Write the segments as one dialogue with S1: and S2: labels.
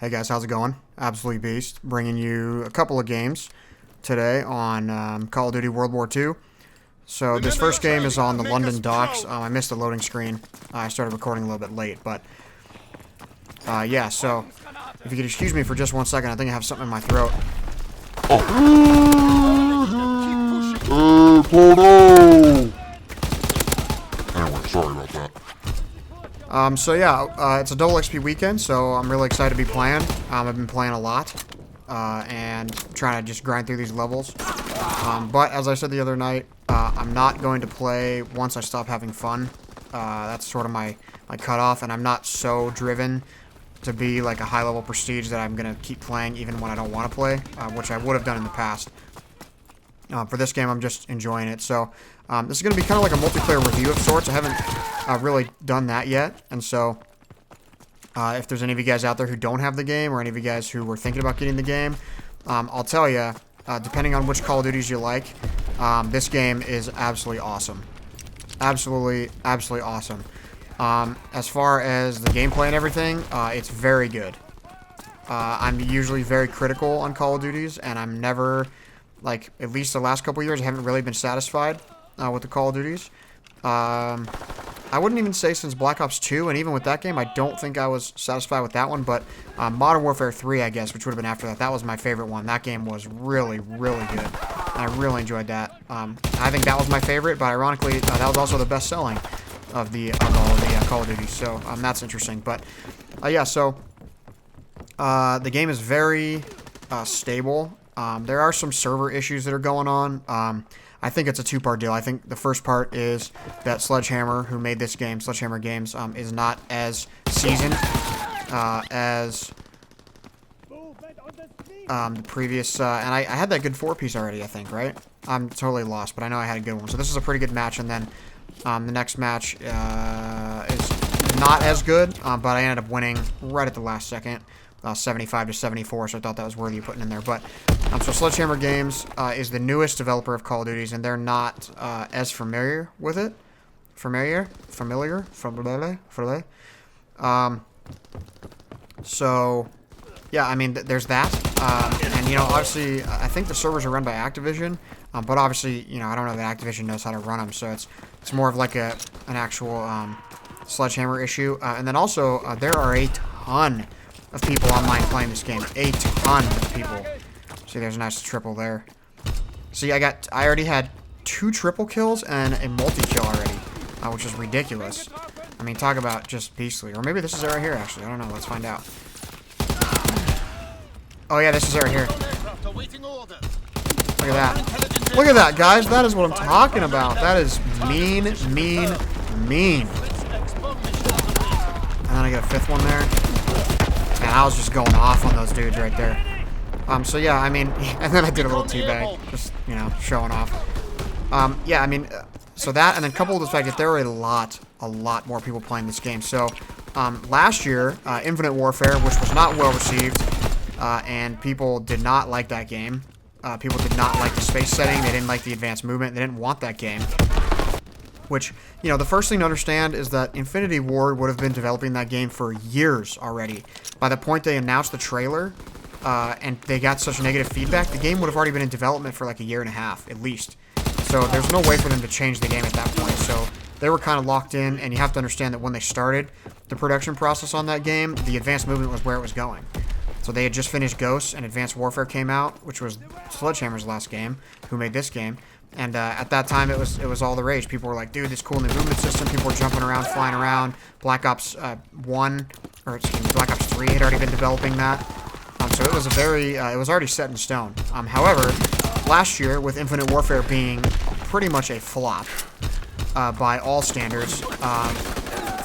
S1: Hey guys, how's it going? Absolutely Beast, bringing you a couple of games today on Call of Duty World War II. So this first game is on the London docks. I missed the loading screen. I started recording a little bit late, but yeah, so if you could excuse me for just 1 second, I think I have something in my throat.
S2: Anyway, sorry about that.
S1: So yeah, it's a double XP weekend, so I'm really excited to be playing. I've been playing a lot, and trying to just grind through these levels. But as I said the other night, I'm not going to play once I stop having fun. That's sort of my cutoff, and I'm not so driven to be like a high-level prestige that I'm going to keep playing even when I don't want to play, which I would have done in the past. For this game, I'm just enjoying it. So this is going to be kind of like a multiplayer review of sorts. I haven't really done that yet, and so if there's any of you guys out there who don't have the game, or any of you guys who were thinking about getting the game, I'll tell you, depending on which Call of Duties you like, this game is absolutely awesome. Absolutely awesome. As far as the gameplay and everything, it's very good. I'm usually very critical on Call of Duties, and I'm never, like, at least the last couple years, I haven't really been satisfied with the Call of Duties. I wouldn't even say since Black Ops 2, and even with that game, I don't think I was satisfied with that one, but Modern Warfare 3, I guess, which would have been after that, that was my favorite one. That game was really good. I really enjoyed that. I think that was my favorite, but ironically, that was also the best-selling of all the Call of Duty, so that's interesting. But, yeah, so the game is very stable. There are some server issues that are going on. I think it's a two-part deal. I think the first part is that Sledgehammer, who made this game, Sledgehammer Games, is not as seasoned as the previous, and I had that good 4-piece already, I think, right? I'm totally lost, but I know I had a good one. So this is a pretty good match, and then the next match is not as good, but I ended up winning right at the last second. 75-74, so I thought that was worthy of putting in there. But so Sledgehammer Games is the newest developer of Call of Duties, and they're not as familiar with it. Familiar. So yeah, I mean, there's that, and you know, obviously, I think the servers are run by Activision, but obviously, you know, I don't know that Activision knows how to run them, so it's more of like an actual Sledgehammer issue, and then also there are a ton of people online playing this game. A ton of people. See, there's a nice triple there. See, I already had 2 triple kills and a multi-kill already, which is ridiculous. I mean, talk about just beastly. Or maybe this is it right here, actually. I don't know. Let's find out. Oh, yeah, this is it right here. Look at that. Look at that, guys. That is what I'm talking about. That is mean. And then I get a 5th one there. Man, I was just going off on those dudes right there. So yeah, I mean, and then I did a little teabag, just, you know, showing off. Yeah, I mean, so that, and then coupled with the fact that there are a lot more people playing this game. So, last year, Infinite Warfare, which was not well received, and people did not like that game. People did not like the space setting, they didn't like the advanced movement, they didn't want that game. Which, you know, the first thing to understand is that Infinity Ward would have been developing that game for years already. By the point they announced the trailer, and they got such negative feedback, the game would have already been in development for like a year and a half, at least. So there's no way for them to change the game at that point. So they were kind of locked in, and you have to understand that when they started the production process on that game, the advanced movement was where it was going. So they had just finished Ghosts, and Advanced Warfare came out, which was Sledgehammer's last game, who made this game. And at that time, it was all the rage. People were like, dude, this cool new movement system. People were jumping around, flying around. Black Ops 1, or excuse me, Black Ops 3 had already been developing that. So it was it was already set in stone. However, last year, with Infinite Warfare being pretty much a flop by all standards,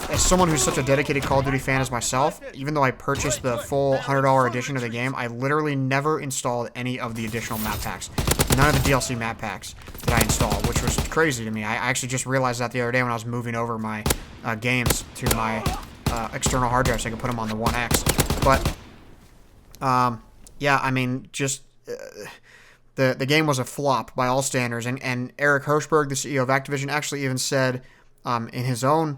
S1: as someone who's such a dedicated Call of Duty fan as myself, even though I purchased the full $100 edition of the game, I literally never installed any of the additional map packs. None of the DLC map packs that I installed, which was crazy to me. I actually just realized that the other day when I was moving over my games to my external hard drive so I could put them on the 1X. But, yeah, I mean, just the game was a flop by all standards. And Eric Hirschberg, the CEO of Activision, actually even said in his own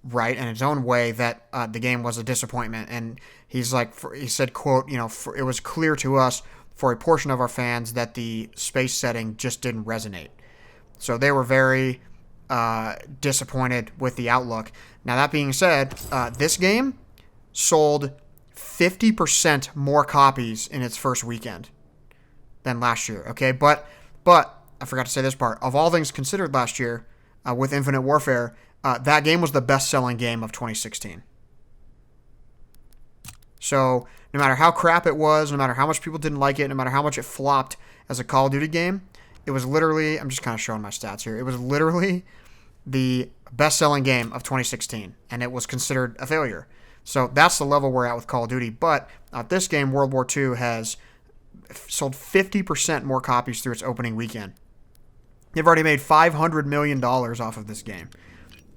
S1: right in its own way that the game was a disappointment. And he's like, he said, quote, it was clear to us for a portion of our fans that the space setting just didn't resonate. So they were very disappointed with the outlook. Now, that being said, this game sold 50% more copies in its first weekend than last year. Okay, but I forgot to say this part. Of all things considered last year, with Infinite Warfare, that game was the best-selling game of 2016. So no matter how crap it was, no matter how much people didn't like it, no matter how much it flopped as a Call of Duty game, it was literally, I'm just kind of showing my stats here, it was literally the best-selling game of 2016, and it was considered a failure. So that's the level we're at with Call of Duty. But this game, World War II, has sold 50% more copies through its opening weekend. They've already made $500 million off of this game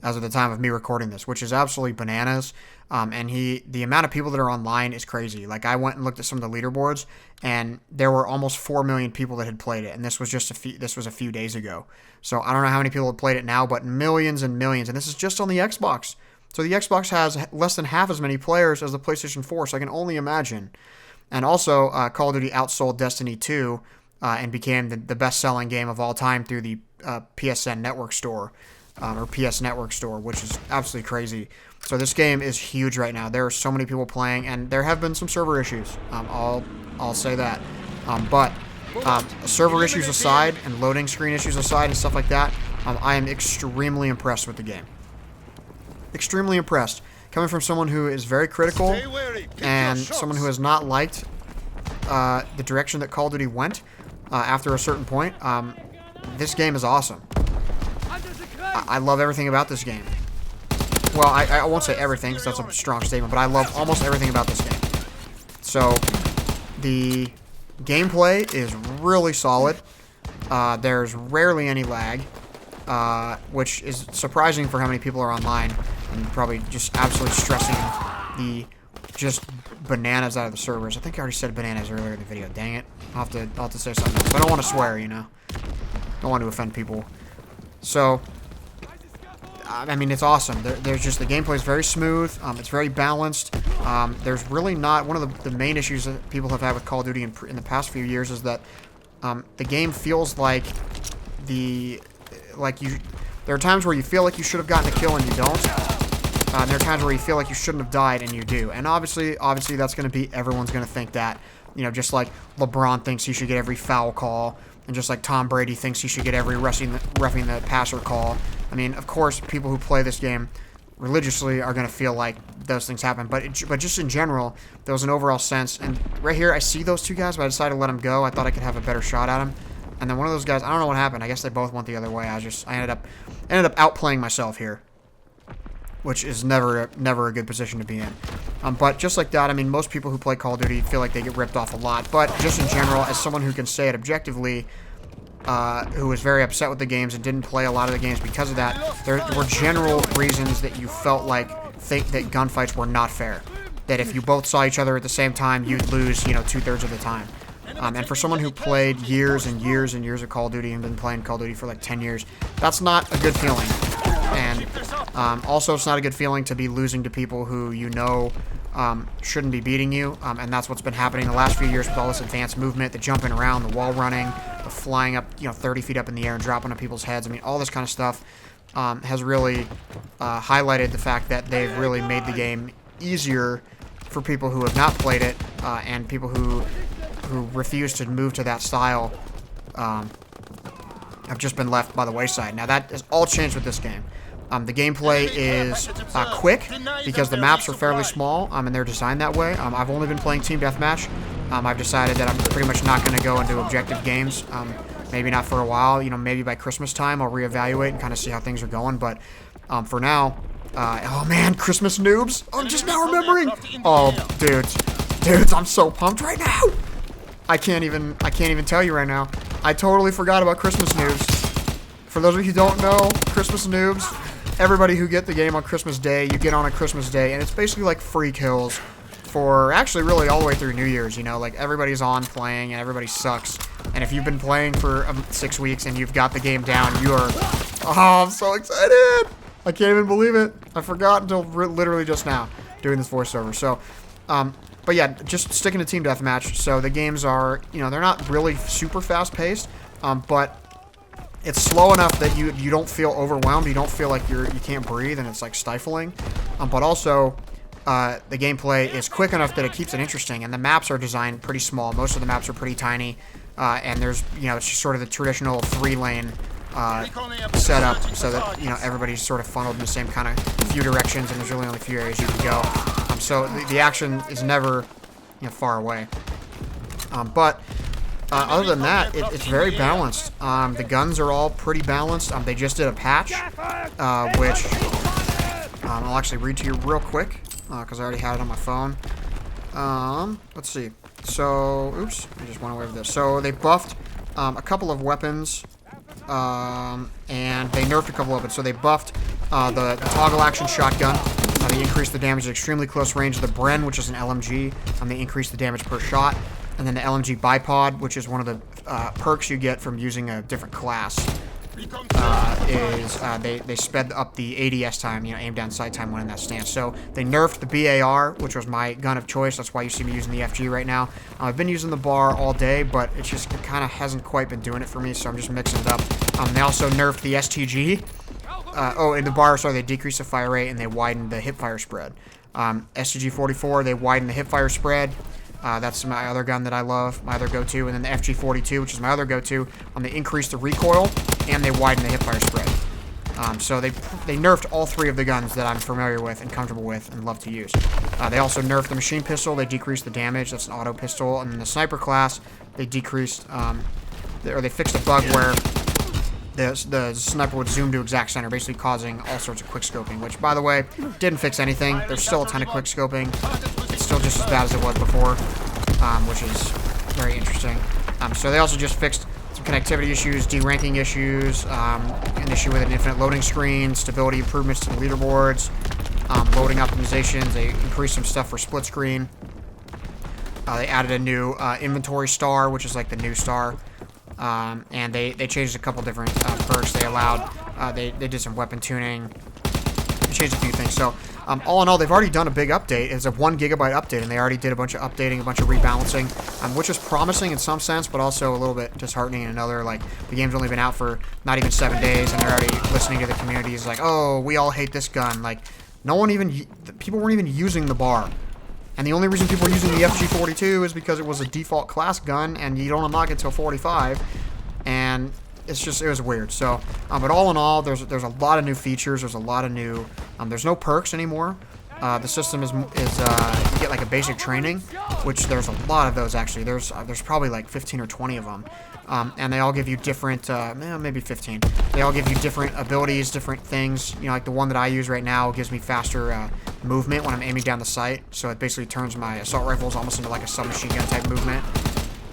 S1: as of the time of me recording this, which is absolutely bananas. And the amount of people that are online is crazy. Like, I went and looked at some of the leaderboards, and there were almost 4 million people that had played it, and this was a few days ago. So I don't know how many people have played it now, but millions and millions. And this is just on the Xbox. So the Xbox has less than half as many players as the PlayStation 4, so I can only imagine. And also, Call of Duty outsold Destiny 2 and became the best-selling game of all time through the PSN Network Store, or PS Network Store, which is absolutely crazy. So this game is huge right now. There are so many people playing, and there have been some server issues. I'll say that. But server issues aside, and loading screen issues aside, and stuff like that, I am extremely impressed with the game. Extremely impressed. Coming from someone who is very critical and someone who has not liked the direction that Call of Duty went after a certain point, this game is awesome. I love everything about this game. Well, I won't say everything because that's a strong statement, but I love almost everything about this game. So, the gameplay is really solid. There's rarely any lag, which is surprising for how many people are online, and probably just absolutely stressing the just bananas out of the servers. I think I already said bananas earlier in the video. Dang it. I'll have to say something else. But I don't want to swear, Don't want to offend people. So, I mean, it's awesome. There's just, the gameplay is very smooth. It's very balanced. There's really not, one of the main issues that people have had with Call of Duty in the past few years is that the game feels like there are times where you feel like you should have gotten a kill and you don't. And there are times where you feel like you shouldn't have died and you do. And obviously that's going to be, everyone's going to think that, just like LeBron thinks he should get every foul call, and just like Tom Brady thinks he should get every roughing the passer call. I mean, of course, people who play this game religiously are going to feel like those things happen. But just in general, there was an overall sense. And right here, I see those two guys, but I decided to let them go. I thought I could have a better shot at them. And then one of those guys, I don't know what happened. I guess they both went the other way. I ended up outplaying myself here, which is never a good position to be in. But just like that, I mean, most people who play Call of Duty feel like they get ripped off a lot. But just in general, as someone who can say it objectively, who was very upset with the games and didn't play a lot of the games because of that, there were general reasons that you felt like that gunfights were not fair. That if you both saw each other at the same time, you'd lose, 2/3 of the time. And for someone who played years and years and years of Call of Duty and been playing Call of Duty for like 10 years, that's not a good feeling. And also, it's not a good feeling to be losing to people who shouldn't be beating you. And that's what's been happening the last few years with all this advanced movement, the jumping around, the wall running, the flying up, 30 feet up in the air and dropping on people's heads. I mean, all this kind of stuff has really highlighted the fact that they've really made the game easier for people who have not played it, and people who refuse to move to that style have just been left by the wayside. Now, that has all changed with this game. The gameplay is quick because the maps are fairly small, and they're designed that way. I've only been playing Team Deathmatch. I've decided that I'm pretty much not going to go into objective games. Maybe not for a while. Maybe by Christmas time I'll reevaluate and kind of see how things are going. But for now, oh man, Christmas noobs! I'm just now remembering. Oh, dudes, I'm so pumped right now. I can't even tell you right now. I totally forgot about Christmas noobs. For those of you who don't know, Christmas noobs, everybody who get the game on Christmas Day, you get on a Christmas Day, and it's basically like free kills for actually really all the way through New Year's, like everybody's on playing and everybody sucks. And if you've been playing for 6 weeks and you've got the game down, oh, I'm so excited. I can't even believe it. I forgot until literally just now doing this voiceover. So, but yeah, just sticking to team deathmatch. So the games are, you know, they're not really super fast paced, but it's slow enough that you don't feel overwhelmed. You don't feel like you can't breathe and it's like stifling. But also, the gameplay is quick enough that it keeps it interesting. And the maps are designed pretty small. Most of the maps are pretty tiny. And there's, you know, it's just sort of the traditional 3-lane setup, so that, you know, everybody's sort of funneled in the same kind of few directions, and there's really only a few areas you can go. So the action is never, you know, far away. But other than that, it's very balanced. The guns are all pretty balanced. They just did a patch, which I'll actually read to you real quick, because I already had it on my phone. Let's see. So, oops, I just went away with this. So they buffed a couple of weapons, and they nerfed a couple of it. So they buffed the toggle action shotgun. They increased the damage at extremely close range of the Bren, which is an LMG. They increased the damage per shot. And then the LMG bipod, which is one of the perks you get from using a different class, they sped up the ADS time, you know, aim down sight time when in that stance. So they nerfed the BAR, which was my gun of choice. That's why you see me using the FG right now. I've been using the bar all day, but it just kind of hasn't quite been doing it for me, so I'm just mixing it up. They also nerfed the STG. In the bar, sorry, they decreased the fire rate and they widened the hipfire spread. STG 44, they widened the hipfire spread. That's my other gun that I love, my other go-to. And then the FG42, which is my other go-to, they increased the recoil and they widened the hipfire spread. So they nerfed all three of the guns that I'm familiar with and comfortable with and love to use. They also nerfed the machine pistol. They decreased the damage. That's an auto pistol. And then the sniper class, they decreased, they fixed a bug where the sniper would zoom to exact center, basically causing all sorts of quick scoping, which, by the way, didn't fix anything. There's still a ton of quick scoping. It's still just as bad as it was before, which is very interesting. So they also just fixed some connectivity issues, deranking issues, an issue with an infinite loading screen, stability improvements to the leaderboards, loading optimizations. They increased some stuff for split screen. They added a new inventory star, which is like the new star. And they changed a couple different perks. They allowed, they did some weapon tuning, changed a few things. So, all in all, they've already done a big update. It's a 1 gigabyte update, and they already did a bunch of updating, a bunch of rebalancing, which is promising in some sense, but also a little bit disheartening in another. Like, the game's only been out for not even 7 days, and they're already listening to the community. It's like, oh, we all hate this gun. Like, no one even, people weren't even using the bar. And the only reason people were using the FG42 is because it was a default class gun, and you don't unlock it till 45. And it's just, it was weird. So, but all in all, there's a lot of new features. There's a lot of new, there's no perks anymore. The system is you get like a basic training, which there's a lot of those actually. There's probably like 15 or 20 of them. And they all give you different, maybe 15. They all give you different abilities, different things. You know, like the one that I use right now gives me faster movement when I'm aiming down the sight. So it basically turns my assault rifles almost into like a submachine gun type movement.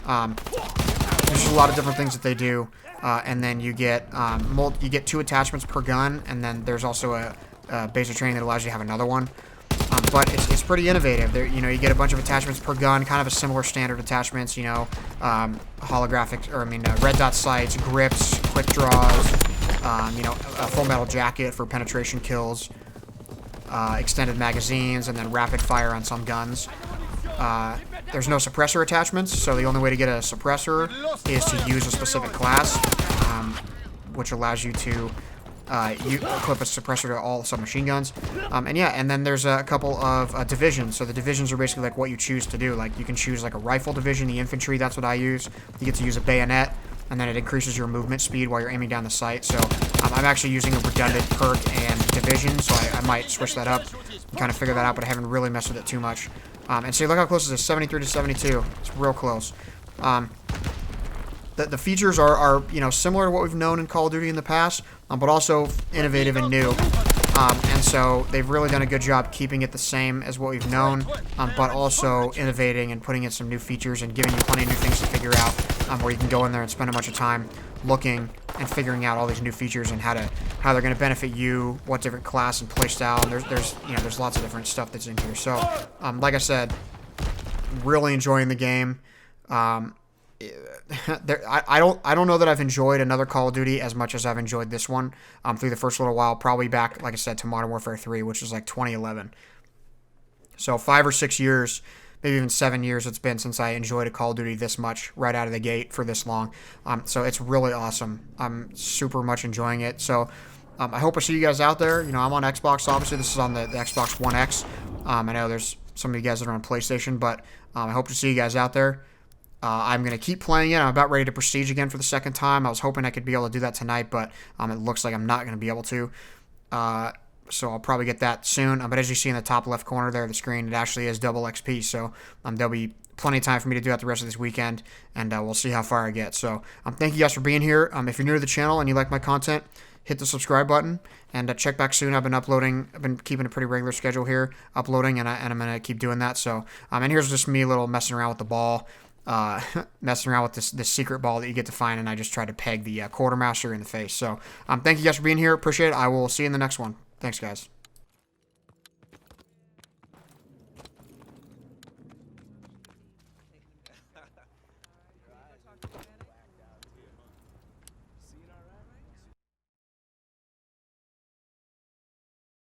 S1: There's just a lot of different things that they do. And then you get 2 attachments per gun, and then there's also a basic training that allows you to have another one. But it's pretty innovative. There, you know, you get a bunch of attachments per gun, kind of a similar standard attachments. You know, holographic, or red dot sights, grips, quick draws. You know, a full metal jacket for penetration kills, extended magazines, and then rapid fire on some guns. There's no suppressor attachments, so the only way to get a suppressor is to use a specific class, which allows you to equip a suppressor to all submachine guns. And then there's a couple of divisions. So the divisions are basically like what you choose to do. Like, you can choose like a rifle division, the infantry, that's what I use. You get to use a bayonet, and then it increases your movement speed while you're aiming down the sight. So I'm actually using a redundant perk and division, so I might switch that up and kind of figure that out, but I haven't really messed with it too much. And see, look how close it is, 73 to 72. It's real close. The features are you know, similar to what we've known in Call of Duty in the past, but also innovative and new. And so they've really done a good job keeping it the same as what we've known, but also innovating and putting in some new features and giving you plenty of new things to figure out, where you can go in there and spend a bunch of time looking and figuring out all these new features and how they're going to benefit you, what different class and play style. And there's lots of different stuff that's in here. So like I said, really enjoying the game. I don't know that I've enjoyed another Call of Duty as much as I've enjoyed this one through the first little while. Probably back, like I said, to Modern Warfare 3, which was like 2011. So 5 or 6 years, maybe even 7 years it's been since I enjoyed a Call of Duty this much right out of the gate for this long. So it's really awesome. I'm super much enjoying it. So I hope I see you guys out there. You know, I'm on Xbox. Obviously, this is on the Xbox One X. I know there's some of you guys that are on PlayStation, but I hope to see you guys out there. I'm going to keep playing it. I'm about ready to Prestige again for the second time. I was hoping I could be able to do that tonight, but it looks like I'm not going to be able to. So I'll probably get that soon. But as you see in the top left corner there of the screen, it actually is double XP. So there'll be plenty of time for me to do that the rest of this weekend, and we'll see how far I get. So thank you guys for being here. If you're new to the channel and you like my content, hit the subscribe button, and check back soon. I've been keeping a pretty regular schedule here, uploading, and I'm going to keep doing that. So, and here's just me a little messing around with the ball, messing around with this secret ball that you get to find, and I just tried to peg the quartermaster in the face. So, thank you guys for being here. Appreciate it. I will see you in the next one. Thanks, guys.